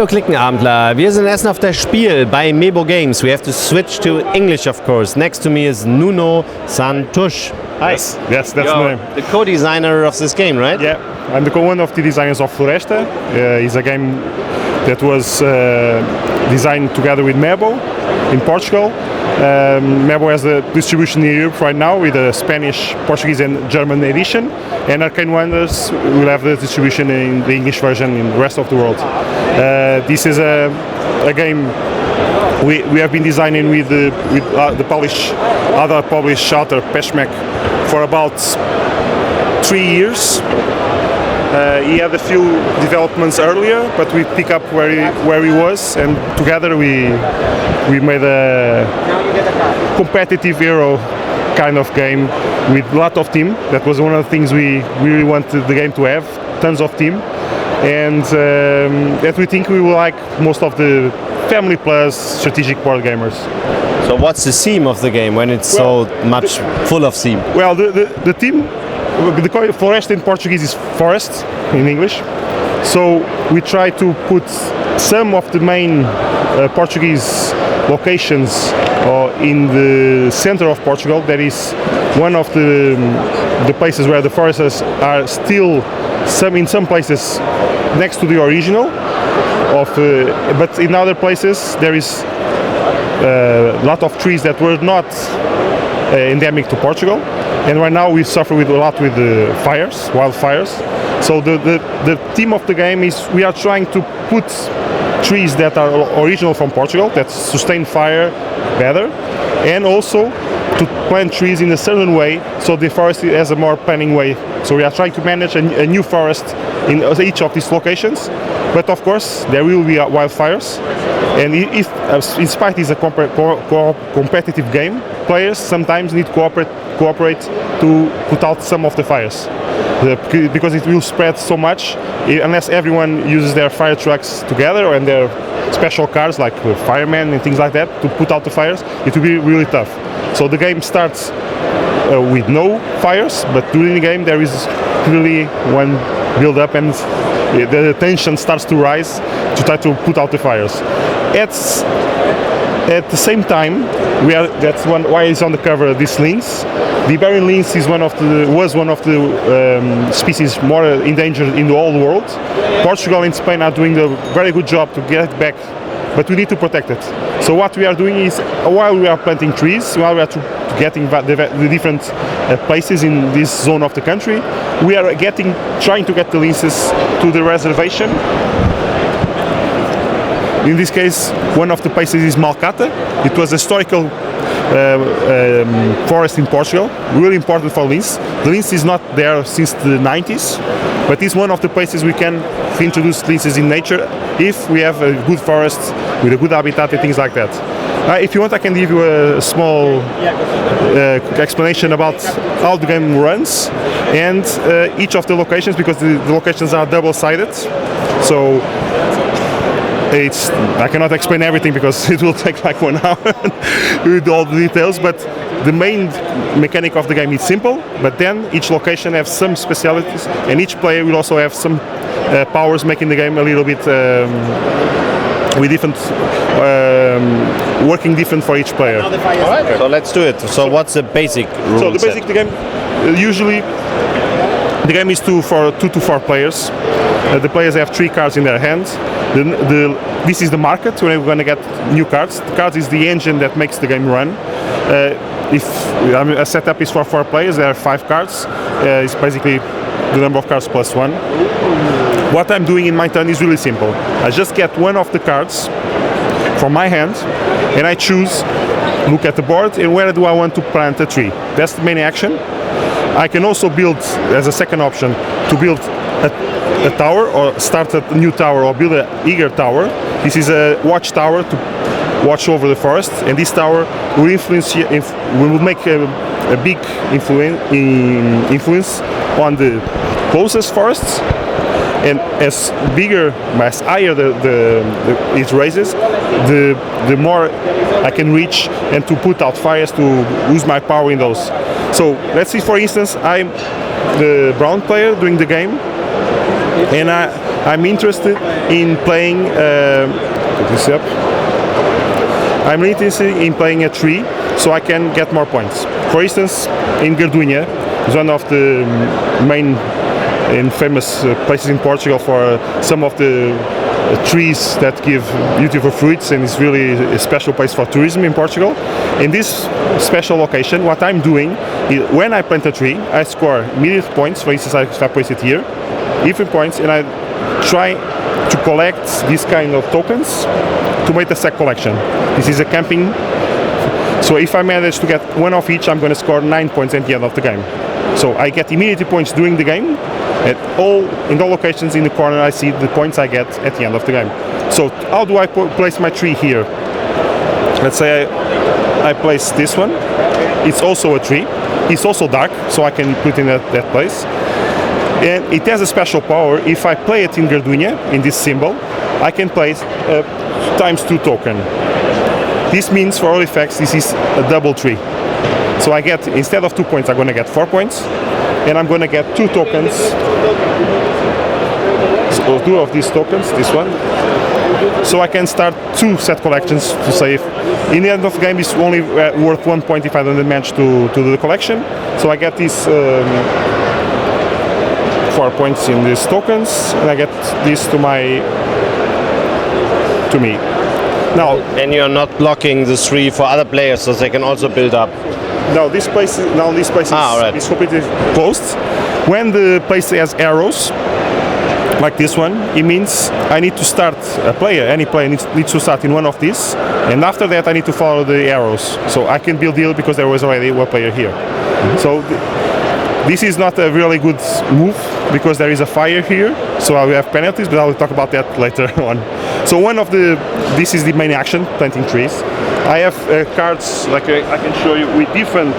Hallo Klickenabendler, wir sind in Essen auf der Spiel bei MEBO Games. We have to switch to English, of course. Next to me is Nuno Santush. Hi. Yes, that's You're the co-designer of this game, right? Yeah, I'm one of the designers of Floresta. It's a game that was designed together with MEBO in Portugal. MEBO has the distribution in Europe right now with a Spanish, Portuguese and German edition, and Arcane Wonders will have the distribution in the English version in the rest of the world. This is a game we have been designing with the other published author Peshmek for about 3 years. He had a few developments earlier, but we pick up where he was, and together we made a competitive hero kind of game with a lot of team. That was one of the things we really wanted the game to have, tons of team, and that we think we will like most of the family plus strategic board gamers. So what's the theme of the game when it's so much full of theme? Well, the theme, the Floresta in Portuguese is forest in English, so we try to put some of the main Portuguese locations in the center of Portugal. That is one of the places where the forests are still in some places next to the original but in other places there is a lot of trees that were not endemic to Portugal, and right now we suffer a lot with the wildfires. So the theme of the game is we are trying to put trees that are original from Portugal, that sustain fire better, and also to plant trees in a certain way so the forest has a more planning way. So we are trying to manage a new forest in each of these locations, but of course there will be wildfires, and if in spite it's a competitive game, players sometimes need to cooperate to put out some of the fires, because it will spread so much unless everyone uses their fire trucks together and their special cars like firemen and things like that to put out the fires. It will be really tough. So the game starts with no fires, but during the game there is clearly one build up and the tension starts to rise to try to put out the fires. At the same time, that's why it's on the cover. This lynx, the Iberian lynx, was one of the species more endangered in the whole world. Portugal and Spain are doing a very good job to get it back, but we need to protect it. So what we are doing is, while we are planting trees, while we are getting the different places in this zone of the country, we are trying to get the lynxes to the reservation. In this case, one of the places is Malcata. It was a historical forest in Portugal, really important for lynx. The lynx is not there since the 90s, but it's one of the places we can introduce lynxes in nature if we have a good forest with a good habitat and things like that. If you want, I can give you a small explanation about how the game runs and each of the locations, because the locations are double-sided. So I cannot explain everything because it will take like 1 hour with all the details, but the main mechanic of the game is simple, but then each location has some specialities and each player will also have some powers, making the game a little bit with different working different for each player. Alright, so let's do it. So what's the basic rule So the game usually the game is 2 to 4 players. The players have 3 cards in their hands. This is the market where we're going to get new cards. The cards is the engine that makes the game run. If a setup is for 4 players, there are 5 cards. It's basically the number of cards plus 1. What I'm doing in my turn is really simple. I just get one of the cards from my hand and I choose, look at the board, and where do I want to plant a tree. That's the main action. I can also build, as a second option, to build a tower or start a new tower or build an eager tower. This is a watchtower to watch over the forest, and this tower will make a big influence on the closest forests, and as higher it raises, the more I can reach and to put out fires to use my power in those. So let's see, for instance, I'm the brown player doing the game, and I'm interested in playing. Put this up. I'm interested in playing a tree, so I can get more points. For instance, in Gardunha, is one of the main and famous places in Portugal for some of the trees that give beautiful fruits, and it's really a special place for tourism in Portugal. In this special location, what I'm doing is when I plant a tree, I score immediate points. For instance, if I place it here, different points, and I try to collect these kind of tokens to make a set collection. This is a camping. So if I manage to get one of each, I'm going to score 9 points at the end of the game. So I get immediate points during the game. In all locations in the corner, I see the points I get at the end of the game. So how do I place my tree here? Let's say I place this one. It's also a tree. It's also dark, so I can put in that place. And it has a special power. If I play it in Gardunha, in this symbol, I can place a ×2 token. This means for all effects, this is a double tree. So I get, instead of 2 points, I'm going to get 4 points. And I'm going to get 2 tokens. So 2 of these tokens, this one. So I can start 2 set collections to save. In the end of the game, it's only worth 1 point if I don't manage to do the collection. So I get these 4 points in these tokens, and I get this to me. Now, and you're not blocking the tree for other players, so they can also build up. No, this place right. is completely closed. When the place has arrows, like this one, it means I need to start any player needs to start in one of these, and after that I need to follow the arrows. So I can build here because there was already one player here. So this is not a really good move because there is a fire here, so I will have penalties, but I will talk about that later on. So this is the main action, planting trees. I have cards, like I can show you, with different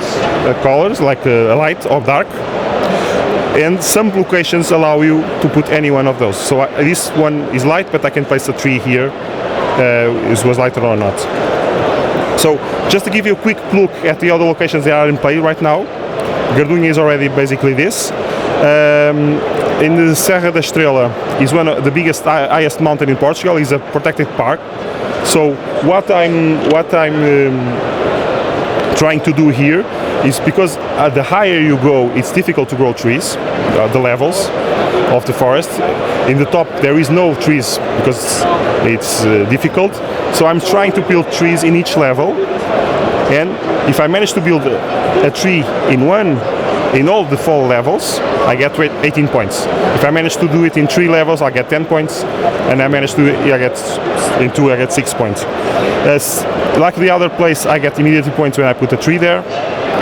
colors, like light or dark. And some locations allow you to put any one of those. So this one is light, but I can place a tree here, it was lighter or not. So just to give you a quick look at the other locations that are in play right now, Gardunha is already basically this. In the Serra da Estrela is one of the biggest, highest mountain in Portugal. Is a protected park. So what I'm trying to do here is, because the higher you go, it's difficult to grow trees, the levels of the forest. In the top there is no trees because it's difficult. So I'm trying to build trees in each level, and if I manage to build a tree in all the 4 levels, I get 18 points. If I manage to do it in 3 levels, I get 10 points, and I manage to in 2 I get 6 points. Like the other place, I get immediate points when I put a tree there.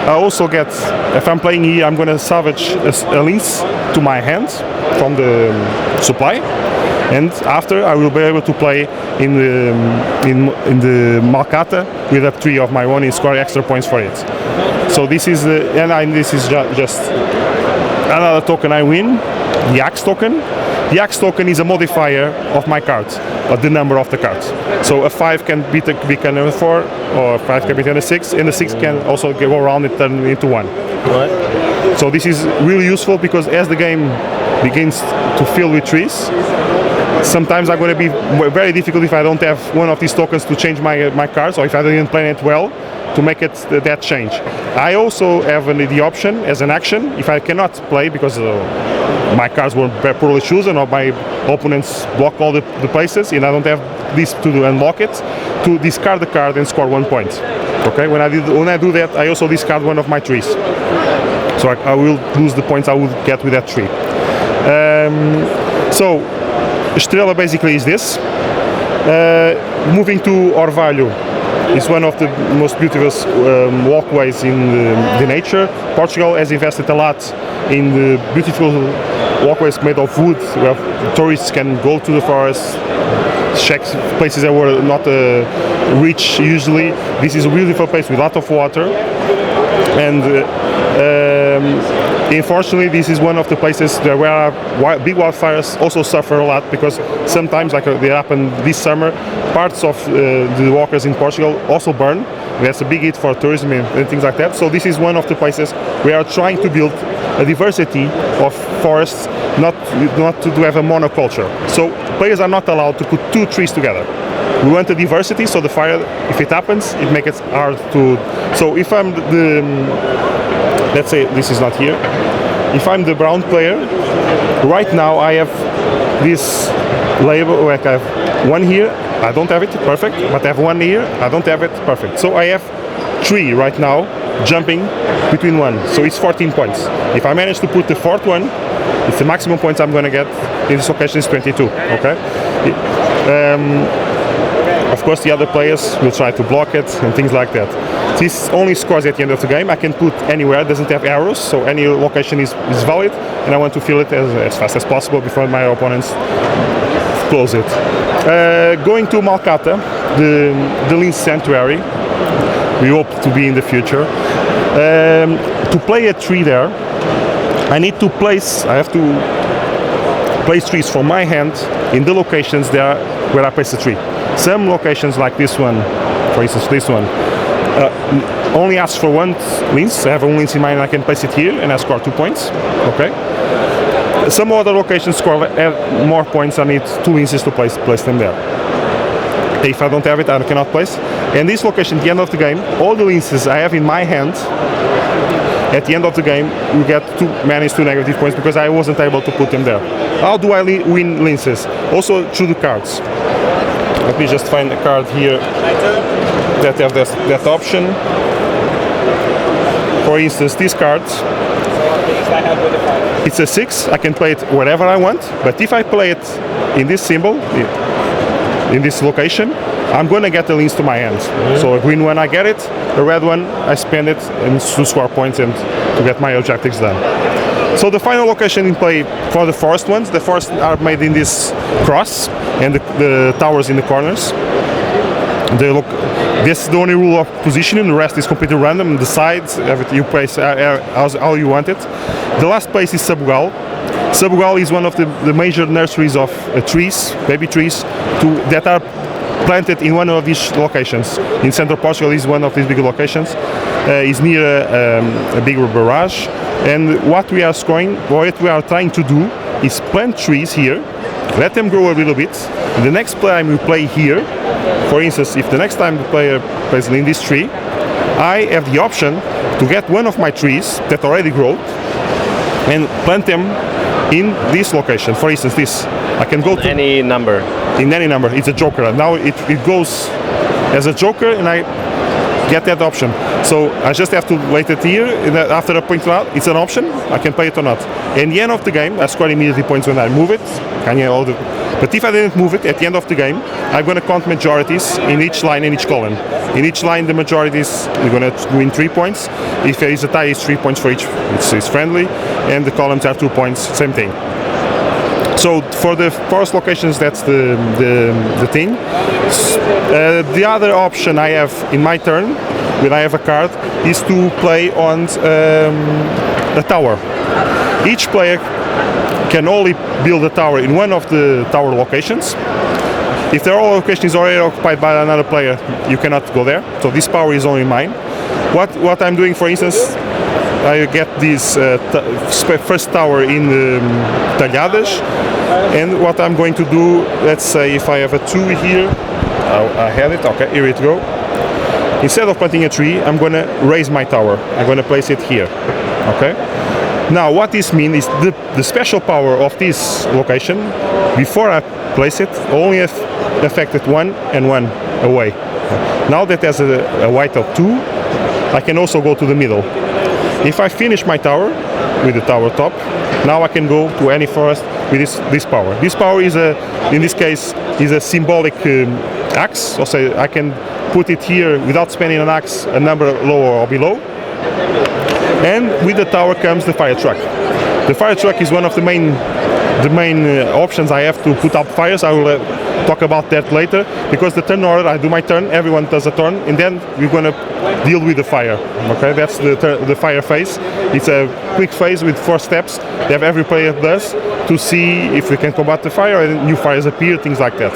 I also get, if I'm playing here, I'm going to salvage a lens to my hand from the supply, and after I will be able to play in the Malcata with a tree of my own and score extra points for it. So this is this is just another token I win, the axe token. The axe token is a modifier of my card, of the number of the cards. So a 5 can become a 4, or a 5 can become a 6, and the 6 can also go around and turn into 1. Right. So this is really useful because as the game begins to fill with trees, sometimes I'm going to be very difficult if I don't have one of these tokens to change my cards, or if I didn't plan it well, to make it that change. I also have the option as an action, if I cannot play because my cards were poorly chosen or my opponents block all the places and I don't have this to unlock it, to discard the card and score 1 point. Okay, when I do that, I also discard one of my trees. So I will lose the points I would get with that tree. So Estrela basically is this. Moving to Orvalho is one of the most beautiful walkways in the nature. Portugal has invested a lot in the beautiful walkways made of wood, where tourists can go to the forest, check places that were not rich usually. This is a beautiful place with a lot of water, and unfortunately this is one of the places where big wildfires also suffer a lot, because sometimes, like they happened this summer, parts of the walkways in Portugal also burn, That's a big hit for tourism and things like that. So this is one of the places we are trying to build a diversity of forests, not to have a monoculture. So players are not allowed to put 2 trees together. We want a diversity, so the fire, if it happens, it makes it hard to. So if I'm let's say this is not here. If I'm the brown player, right now I have this label, like I have one here, I don't have it, perfect, but I have one here, I don't have it, perfect. So I have 3 right now, jumping between 1, so it's 14 points. If I manage to put the 4th one, it's the maximum points I'm going to get in this location is 22, okay? Of course, the other players will try to block it and things like that. This only scores at the end of the game. I can put anywhere, it doesn't have arrows, so any location is valid, and I want to fill it as fast as possible before my opponents close it. Going to Malkata, the Lynx Sanctuary, we hope to be in the future. To play a tree there, I have to place trees from my hand in the locations there where I place the tree. Some locations like this one, for instance this one, only ask for 1 lens. I have 1 lens in mind, I can place it here and I score 2 points. Okay. Some other locations score more points, I need 2 lenses to place them there. If I don't have it, I cannot place. And this location, at the end of the game, all the lenses I have in my hand, at the end of the game, we get minus 2 negative points because I wasn't able to put them there. How do I win lenses? Also through the cards. Let me just find a card here that have that option. For instance, this card, it's a 6. I can play it wherever I want, but if I play it in this symbol, in this location, I'm going to get the links to my hands. So a green one, I get it. A red one, I spend it and to score points and to get my objectives done. So the final location in play for the forest ones, the forests are made in this cross and the towers in the corners. This is the only rule of positioning, the rest is completely random. The sides, everything you place how you want it. The last place is Sabugal. Sabugal is one of the major nurseries of trees, baby trees, that are planted in one of these locations. In central Portugal is one of these big locations. It's near a big barrage. And what we are trying to do is plant trees here, let them grow a little bit. The next time we play here, for instance, if the next time the player plays in this tree, I have the option to get one of my trees that already grow and plant them in this location. For instance, this. I can go to any number. In any number. It's a joker. Now it goes as a joker and I get that option. So I just have to wait it here, and after I point it out, it's an option, I can play it or not. At the end of the game, I score immediately points when I move it. But if I didn't move it, at the end of the game, I'm going to count majorities in each line and each column. In each line, the majorities are going to win 3 points. If there is a tie, it's 3 points for each. It's friendly, and the columns are 2 points, same thing. So for the forest locations, that's the thing. The other option I have in my turn, when I have a card, is to play on a tower. Each player can only build a tower in one of the tower locations. If the whole location is already occupied by another player, you cannot go there. So this power is only mine. What I'm doing, for instance, I get this first tower in Talhadas, and what I'm going to do, let's say if I have a 2 here, I have it, okay, here it go. Instead of planting a tree, I'm going to raise my tower. I'm going to place it here, okay? Now what this means is the special power of this location, before I place it, only affected 1 and 1 away. Now that there's a white of 2, I can also go to the middle. If I finish my tower with the tower top, now I can go to any forest with this power. This power is in this case, is a symbolic axe. So I can put it here without spending an axe, a number lower or below. And with the tower comes the fire truck. The fire truck is one of the main options I have to put out fires. I will talk about that later, because the turn order, I do my turn, everyone does a turn, and then we're going to deal with the fire. Okay, that's the fire phase. It's a quick phase with 4 steps that every player does to see if we can combat the fire and new fires appear, things like that.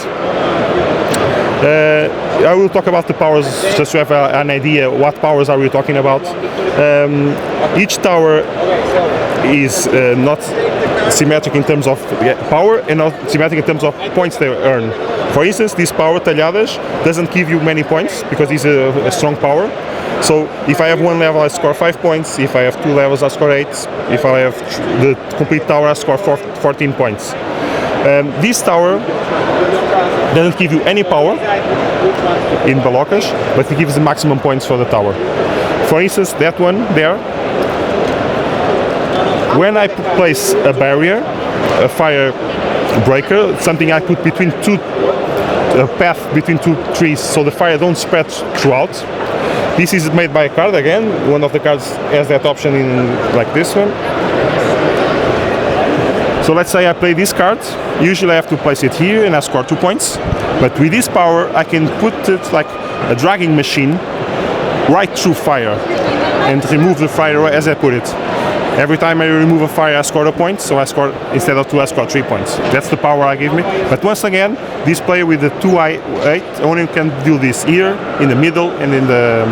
I will talk about the powers just to have an idea what powers are we talking about. Each tower is not symmetric in terms of power and not symmetric in terms of points they earn. For instance, this power, talhadas, doesn't give you many points because it's a strong power. So if I have one level, I score 5 points. If I have 2 levels, I score 8. If I have the complete tower, I score 14 points. This tower doesn't give you any power in blockas, but it gives the maximum points for the tower. For instance, that one there, when I place a barrier, a fire breaker, something I put between a path between 2 trees so the fire don't spread throughout. This is made by a card again. One of the cards has that option in like this one. So let's say I play this card. Usually I have to place it here and I score 2 points. But with this power I can put it like a dragging machine right through fire and remove the fire as I put it. Every time I remove a fire, I score a point, so I score, instead of 2, I score 3 points. That's the power I give me. But once again, this player with the 2-8 only can do this here, in the middle, and in the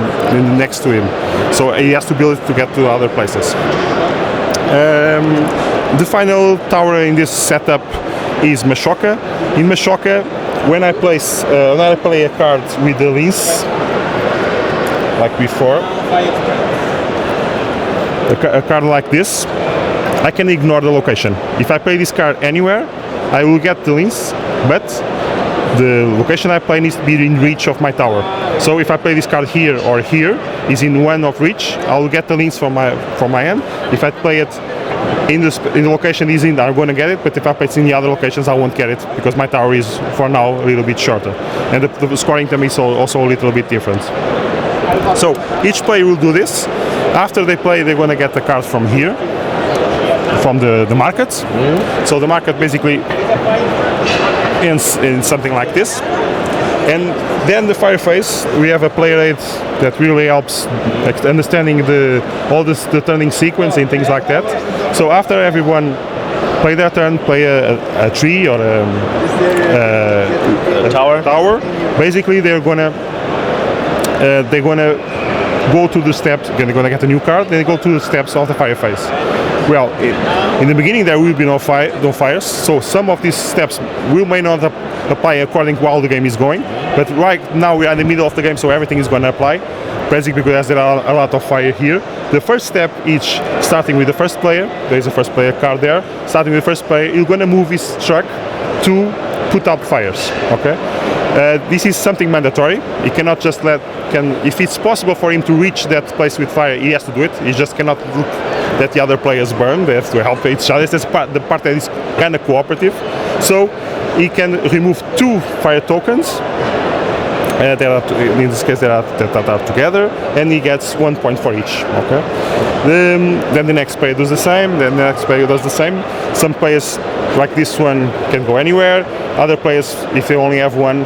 next to him. So he has to build it to get to other places. The final tower in this setup is Mashoka. In Mashoka, when I play a card with the lens, like before, a card like this, I can ignore the location. If I play this card anywhere, I will get the lens, but the location I play needs to be in reach of my tower. So if I play this card here or here, is in one of reach, I will get the lens from my end. If I play it in the location is in, I'm going to get it, but if I play it in the other locations, I won't get it because my tower is, for now, a little bit shorter. And the scoring term is also a little bit different. So each player will do this. After they play, they're going to get the card from here, from the market. So the market basically ends in something like this. And then the fire phase, we have a player aid that really helps understanding all the turning sequence and things like that. So after everyone play their turn, play a tree or a tower. Basically, they're gonna go to the steps. They're gonna get a new card. They go to the steps of the fire phase. Well, in the beginning there will be no fires, so some of these steps may not apply according to how the game is going. But right now we are in the middle of the game, so everything is going to apply. Basically, because there are a lot of fire here. The first step, starting with the first player, there is a first player card there. Starting with the first player, you're going to move his truck to put out fires. Okay. This is something mandatory. He cannot just if it's possible for him to reach that place with fire, he has to do it. He just cannot look that the other players burn. They have to help each other. That's the part that is kind of cooperative. So he can remove 2 fire tokens. In this case, that are together, and he gets 1 point for each. Okay. Then the next player does the same. Then the next player does the same. Some players, like this one, can go anywhere. Other players, if they only have one,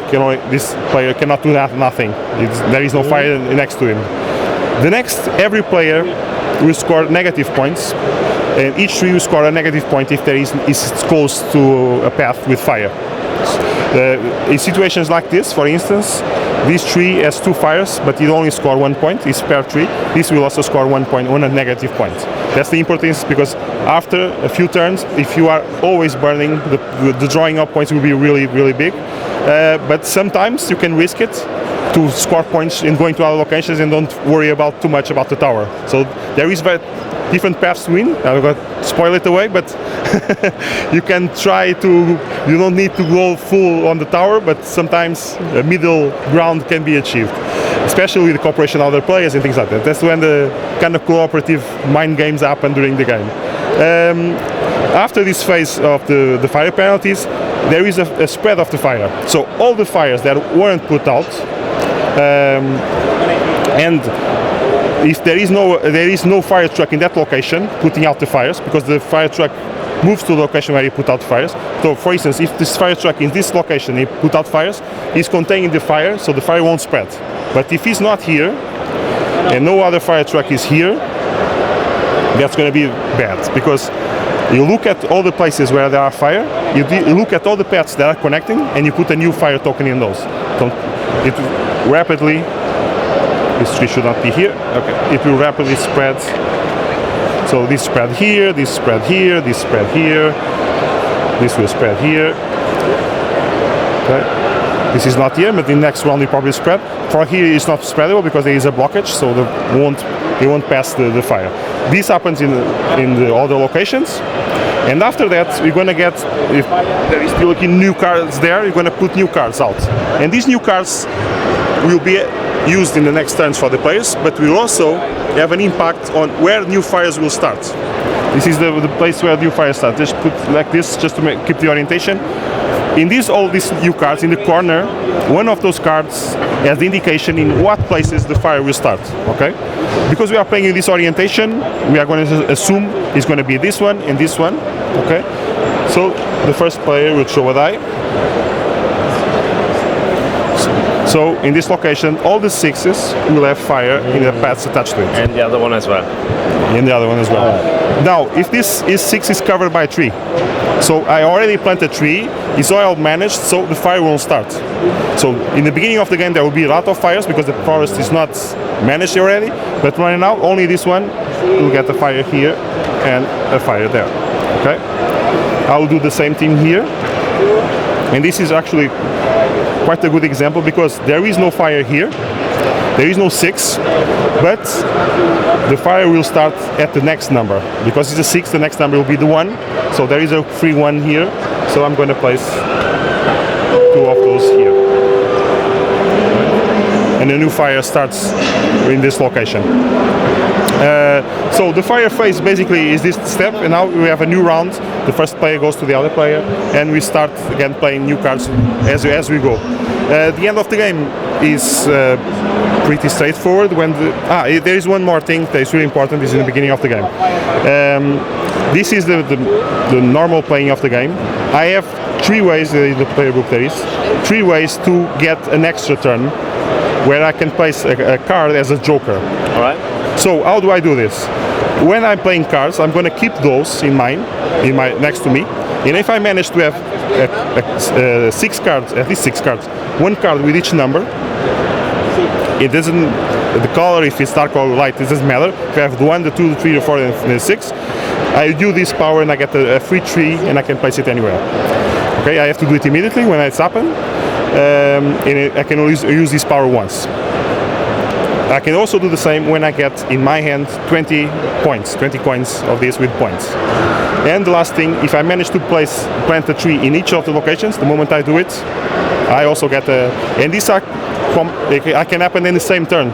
this player cannot do nothing. There is no fire next to him. Every player will score negative points, and each tree will score a negative point if there is close to a path with fire. In situations like this, for instance, this tree has 2 fires, but it only score 1 point. It's per tree. This will also score 1 point, 1 negative point. That's the importance, because after a few turns, if you are always burning, the drawing up points will be really, really big. But sometimes you can risk it to score points in going to other locations and don't worry too much about the tower. So there is different paths to win. I'm going to spoil it away, but you can try to. You don't need to go full on the tower, but sometimes a middle ground can be achieved, especially with the cooperation of other players and things like that. That's when the kind of cooperative mind games happen during the game. After this phase of the fire penalties, there is a spread of the fire. So all the fires that weren't put out, and if there is no fire truck in that location putting out the fires, because the fire truck moves to the location where he put out fires. So for instance, if this fire truck in this location he put out fires, he's containing the fire, so the fire won't spread. But if he's not here and no other fire truck is here, that's going to be bad, because you look at all the places where there are fire, you look at all the paths that are connecting, and you put a new fire token in those. So it rapidly, this tree should not be here, okay, it will rapidly spread. So this spread here, this spread here, this spread here, this will spread here. Okay. This is not here, but the next one will probably spread. For here it's not spreadable because there is a blockage, so it won't pass the fire. This happens in the other locations, and after that we're going to get, if there is still new cards there, you're going to put new cards out, and these new cards will be used in the next turns for the players, but will also have an impact on where new fires will start. This is the place where new fires start. Just put like this, just to keep the orientation. In all these new cards, in the corner, one of those cards has the indication in what places the fire will start, okay? Because we are playing in this orientation, we are going to assume it's going to be this one and this one, okay? So the first player will throw a die. So in this location, all the 6s will have fire in the paths attached to it. And the other one as well. And the other one as well. Now, if this 6 is covered by a tree, so I already planted a tree, it's all managed, so the fire won't start. So in the beginning of the game there will be a lot of fires because the forest is not managed already, but right now only this one will get a fire here and a fire there. Okay? I will do the same thing here. And this is actually quite a good example because there is no fire here. There is no 6, but the fire will start at the next number. Because it's a 6, the next number will be the 1. So there is a free 1 here. So I'm going to place 2 of those here. And a new fire starts in this location. So the fire phase basically is this step, and now we have a new round. The first player goes to the other player, and we start again playing new cards as we go. The end of the game is pretty straightforward. There is one more thing that is really important. Is in the beginning of the game. This is the normal playing of the game. I have 3 ways in the player book. There is 3 ways to get an extra turn, where I can place a card as a joker. All right. So how do I do this? When I'm playing cards, I'm going to keep those in my next to me, and if I manage to have 6 cards, at least 6 cards, 1 card with each number, it doesn't, the color, if it's dark or light, it doesn't matter. If I have the 1, the 2, the 3, the 4, and the 6, I do this power and I get a free tree and I can place it anywhere. Okay, I have to do it immediately when it's happened, and I can only use this power once. I can also do the same when I get in my hand 20 points, 20 coins of this with points. And the last thing, if I manage to plant a tree in each of the locations, the moment I do it, I also get a, and these are, I can happen in the same turn.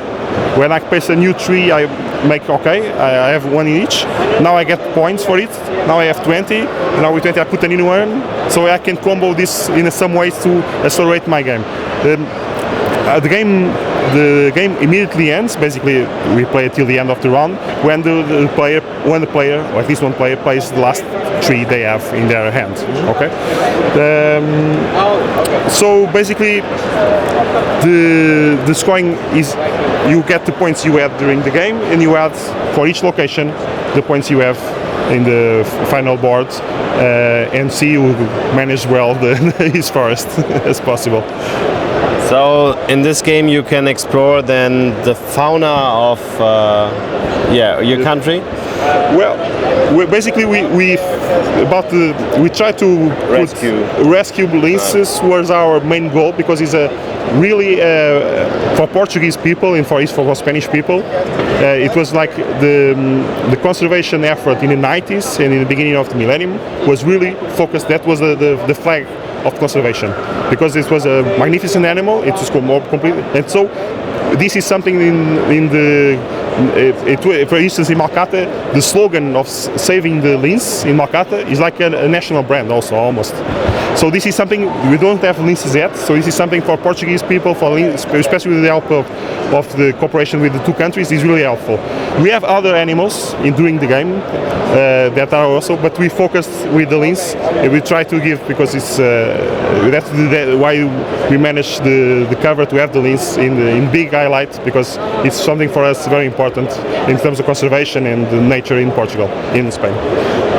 When I place a new tree, I make, okay, I have 1 in each. Now I get points for it. Now I have 20. Now with 20 I put a new one. So I can combo this in some ways to accelerate my game. The game immediately ends. Basically, we play it till the end of the round when the player, or at least one player, plays the last tree they have in their hand. Okay. So basically, the scoring is you get the points you had during the game, and you add for each location the points you have in the final board, and see who managed well his forest as possible. So in this game you can explore then the fauna of your country. Well, basically we try to rescue lynxes was our main goal, because it's a really for Portuguese people and for Spanish people, it was like the conservation effort in the 90s and in the beginning of the millennium was really focused. That was the flag of conservation, because it was a magnificent animal. It was more complete, and so this is something in the for instance in Malcata, the slogan of saving the lynx in Malcata is like a national brand also, almost. So this is something, we don't have lynxes yet, so this is something for Portuguese people, especially with the help of the cooperation with the 2 countries, is really helpful. We have other animals during the game that are also, but we focused with the lynx, and we try to give, because it's that's why we managed the cover to have the lynx in big highlight, because it's something for us very important. important in terms of conservation and nature in Portugal, in Spain.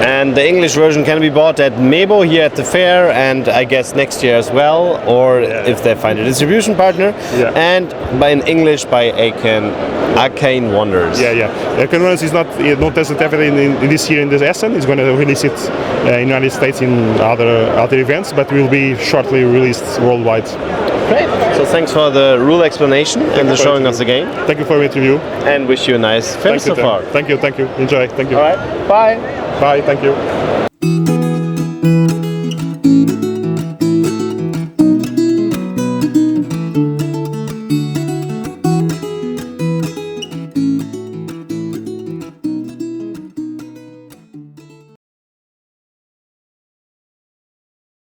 And the English version can be bought at MEBO here at the fair, and I guess next year as well, or if they find a distribution partner. Yeah. And in English by Arcane Wonders. Arcane Wonders is not doesn't have it in this year in the Essen. It's going to release it in the United States in other events, but will be shortly released worldwide. Great. So thanks for the rule explanation and the showing of the game. Thank you for the interview. And wish you a nice fair so far. Thank you. Enjoy. Thank you. All right. Bye. Bye. Thank you.